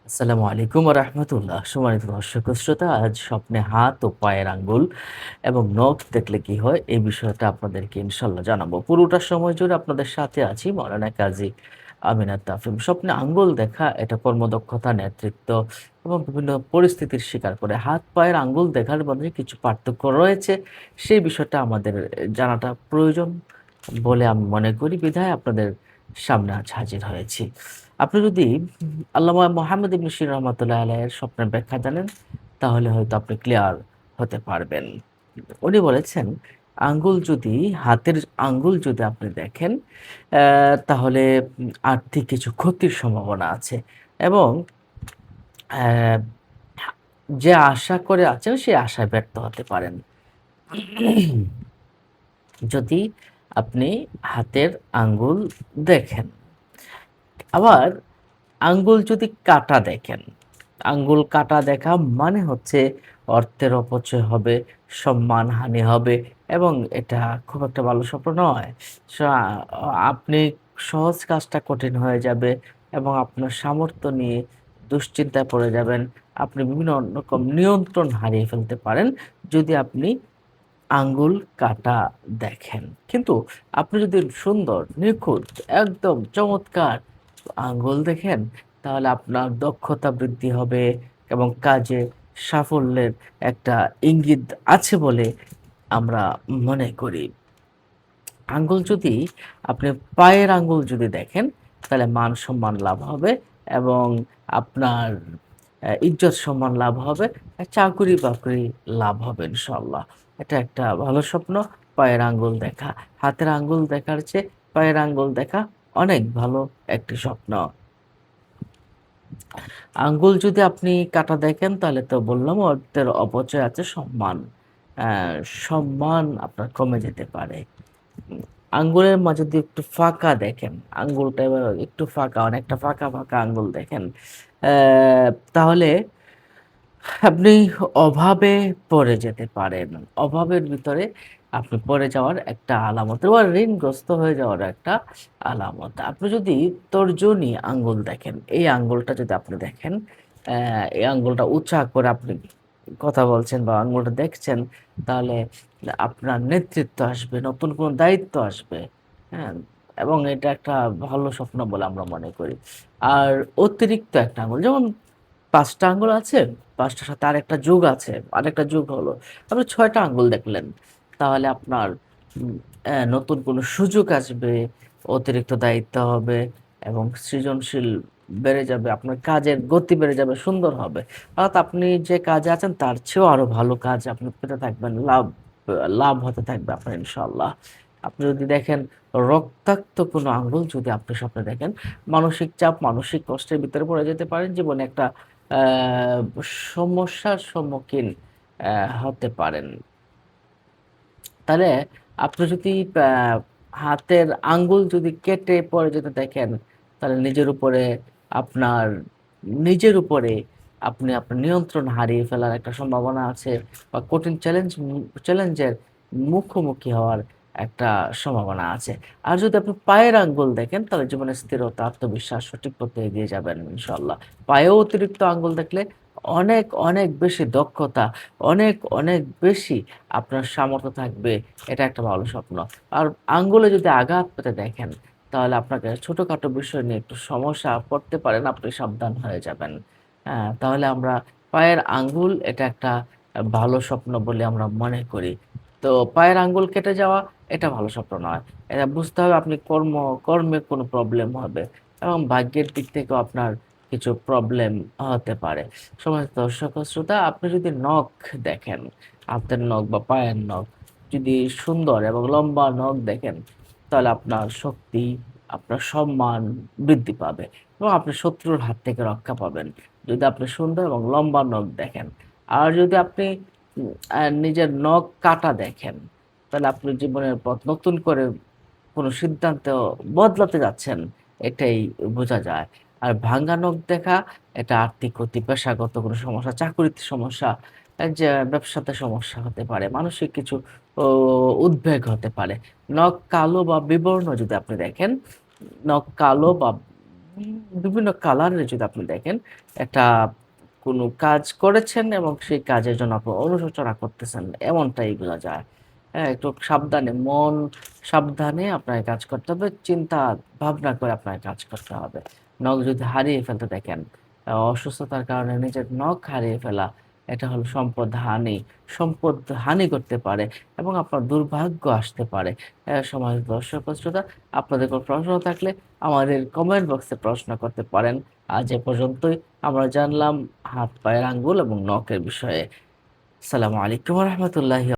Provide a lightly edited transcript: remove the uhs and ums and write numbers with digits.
আসসালামু আলাইকুম ওয়া রাহমাতুল্লাহ। সম্মানিত দর্শক ও শ্রোতা, আজ স্বপ্নে হাত ও পায়ের আঙ্গুল এবং নখ দেখলে কি হয় এই বিষয়টা আপনাদেরকে ইনশাআল্লাহ জানাবো। পুরোটা সময় জুড়ে আপনাদের সাথে আছি মাওলানা কাজী আমিনাত তাফহিম। স্বপ্নে আঙ্গুল দেখা এটা কর্মদক্ষতা, নেতৃত্ব এবং বিভিন্ন পরিস্থিতির স্বীকার করে। হাত পায়ের আঙ্গুল দেখার মধ্যে কিছু পার্থক্য রয়েছে। সেই বিষয়টা আমাদের জানাটা প্রয়োজন বলে আমি মনে করি বিধায় আপনাদের সামনে আজ হাজির হয়েছি। আপনি যদি আল্লামা মোহাম্মদ ইবনে সিরিন রহমাতুল্লাহ আলাইহির স্বপ্নের ব্যাখ্যা জানেন, তাহলে হয়তো আপনি ক্লিয়ার হতে পারবেন। উনি বলেছেন, আঙ্গুল যদি হাতের আঙ্গুল যদি আপনি দেখেন, তাহলে আর্থিক কিছু ক্ষতির সম্ভাবনা আছে এবং অ্যা যে আশা করে আছেন, সেই আশায় ব্যর্থ হতে পারেন। যদি আপনি হাতের আঙ্গুল দেখেন। আবার আঙ্গুল যদি কাটা দেখেন, আঙ্গুল কাটা দেখা মানে হচ্ছে অর্থের অপচয় হবে, সম্মানহানি হবে এবং এটা খুব একটা ভালো স্বপ্ন নয়। সা আপনি সহজ কাজটা কঠিন হয়ে যাবে এবং আপনার সামর্থ্য নিয়ে দুশ্চিন্তায় পড়ে যাবেন। আপনি বিভিন্ন রকম নিয়ন্ত্রণ হারিয়ে ফেলতে পারেন যদি আপনি আঙ্গুল কাটা দেখেন। কিন্তু আপনি যদি সুন্দর, নিখুঁত, একদম চমৎকার আঙ্গুল দেখেন, তাহলে আপনার দক্ষতা বৃদ্ধি হবে এবং কাজে সাফল্যের একটা ইঙ্গিত আছে বলে আমরা মনে করি। আঙ্গুল যদি আপনি পায়ের আঙ্গুল যদি দেখেন, তাহলে মান-সম্মান লাভ হবে এবং আপনার ইজ্জত সম্মান লাভ হবে। চাকরি-বাকরি লাভ হবে ইনশাআল্লাহ। এটা একটা ভালো স্বপ্ন, পায়ের আঙ্গুল দেখা। হাতের আঙ্গুল দেখার চেয়ে পায়ের আঙ্গুল দেখা অনেক ভালো একটি স্বপ্ন। আঙ্গুল যদি আপনি কাটা দেখেন, তাহলে তো বললাম অর্থের অপচয় আছে, সম্মান। অ্যা সম্মান আপনার কমে যেতে পারে। উম আঙ্গুলের মাঝে যদি একটু ফাঁকা দেখেন, আঙ্গুলটা এবার একটু ফাঁকা, অনেকটা ফাঁকা, ফাঁকা আঙ্গুল দেখেন, তাহলে আপনি অভাবে পড়ে যেতে পারেন। অভাবের ভিতরে আপনি পড়ে যাওয়ার একটা আলামত বা ঋণগ্রস্ত হয়ে যাওয়ার একটা আলামত। আপনি যদি তর্জনী আঙ্গুল দেখেন, এই আঙ্গুলটা যদি আপনি দেখেন, এই আঙ্গুলটা উঁচা করে আপনি কথা বলছেন বা আঙ্গুলটা দেখছেন, তাহলে আপনার নেতৃত্ব আসবে, নতুন কোনো দায়িত্ব আসবে। হ্যাঁ? এবং এটা একটা ভালো স্বপ্ন বলে আমরা মনে করি। আর অতিরিক্ত একটা আঙ্গুল যেমন ৫ টা আঙ্গুল আছে, ৫ টার সাথে আরেকটা যোগ আছে। আরেকটা যোগ হলো। আপনি ৬ টা আঙ্গুল দেখলেন। তাহলে আপনার নতুন কোনো সুযোগ আসবে, অতিরিক্ত দায়িত্ব হবে এবং সৃজনশীল বেড়ে যাবে। আপনার কাজের গতি বেড়ে যাবে, সুন্দর হবে। অর্থাৎ আপনি যে কাজে আছেন তার চেয়েও আরো ভালো কাজ আপনি পেতে থাকবেন। লাভ হতে থাকবে আপনার ইনশাআল্লাহ। আপনি যদি দেখেন রক্তাক্ত কোনো আঙ্গুল যদি আপনি স্বপ্নে দেখেন, মানসিক চাপ, মানসিক কষ্টের ভিতরে পড়ে যেতে পারেন। জীবনে একটা আ সমস্যার সম্মুখীন হতে পারেন। তাহলে আপনি যদি আ হাতের আঙ্গুল যদি কেটে পড়ে যেতে দেখেন, তাহলে আপনার নিজের উপরে আপনি আপনার নিয়ন্ত্রণ হারিয়ে ফেলার একটা সম্ভাবনা আছে বা কঠিন চ্যালেঞ্জের মুখোমুখি হওয়ার একটা সম্ভাবনা আছে। আর যদি আপনি পায়ের আঙ্গুল দেখেন, তাহলে জীবনে স্থিরতা, আত্মবিশ্বাস, সঠিক পথে এগিয়ে যাবেন ইনশাআল্লাহ। পায়েও অতিরিক্ত আঙ্গুল দেখলে অনেক, অনেক বেশি দক্ষতা, অনেক, অনেক বেশি আপনার সামর্থ্য থাকবে। এটা একটা ভালো স্বপ্ন। আর আঙ্গুলে যদি আঘাত পেতে দেখেন, তাহলে আপনাকে ছোটখাটো বিষয় নিয়ে একটু সমস্যা পড়তে পারেন, আপনি সাবধান হয়ে যাবেন। হ্যাঁ? তাহলে আমরা পায়ের আঙ্গুল এটা একটা ভালো স্বপ্ন বলে আমরা মনে করি। তো পায়ের আঙ্গুল কেটে যাওয়া এটা ভালো স্বপ্ন নয়। এটা বুঝতে হবে আপনি কর্মে কোনো প্রবলেম হবে এবং ভাগ্যের দিক থেকেও আপনার কিছু প্রবলেম হতে পারে। সম্মানিত দর্শক ও শ্রোতা, আপনি যদি নখ দেখেন, হাতের নখ বা পায়ের নখ যদি সুন্দর এবং লম্বা নখ দেখেন, তাহলে আপনার শক্তি, আপনার সম্মান বৃদ্ধি পাবে এবং আপনি শত্রুর হাত থেকে রক্ষা পাবেন। যদি আপনি সুন্দর এবং লম্বা নখ দেখেন। আর যদি আপনি নিজের নখ কাটা দেখেন, তাহলে আপনি জীবনের পথ নতুন করে কোনো সিদ্ধান্ত বদলাতে যাচ্ছেন, এটাই বোঝা যায়। আর ভাঙ্গা নখ দেখা এটা আর্থিক ক্ষতি, পেশাগত কোনো সমস্যা, চাকুরিতে সমস্যা, যে ব্যবসাতে সমস্যা হতে পারে, মানসিক কিছু ও উদ্বেগ হতে পারে। নখ কালো বা বিবর্ণ যদি আপনি দেখেন, নখ কালো বা বিভিন্ন কালারের যদি আপনি দেখেন, একটা কোনো কাজ করেছেন এবং সেই কাজের জন্য আপনি অনুশোচনা করতেছেন, এমনটা এগুলা যায়। হ্যাঁ? একটু সাবধানে, মন সাবধানে আপনাকে কাজ করতে হবে। চিন্তা ভাবনা করে আপনাকে কাজ করতে হবে। নখ যদি হারিয়ে ফেলতে দেখেন, অসুস্থতার কারণে নিজের নখ হারিয়ে ফেলা, এটা হলো সম্পদ হানি। সম্পদ হানি করতে পারে এবং আপনার দুর্ভাগ্য আসতে পারে। সমাজ দর্শক ও শ্রোতা, আপনাদের কোনো প্রশ্ন থাকলে আমাদের কমেন্ট বক্সে প্রশ্ন করতে পারেন। আজ এ পর্যন্তই আমরা জানলাম হাত, পায়ের আঙ্গুল এবং নখের বিষয়ে। আসসালামু আলাইকুম ওয়া রাহমাতুল্লাহি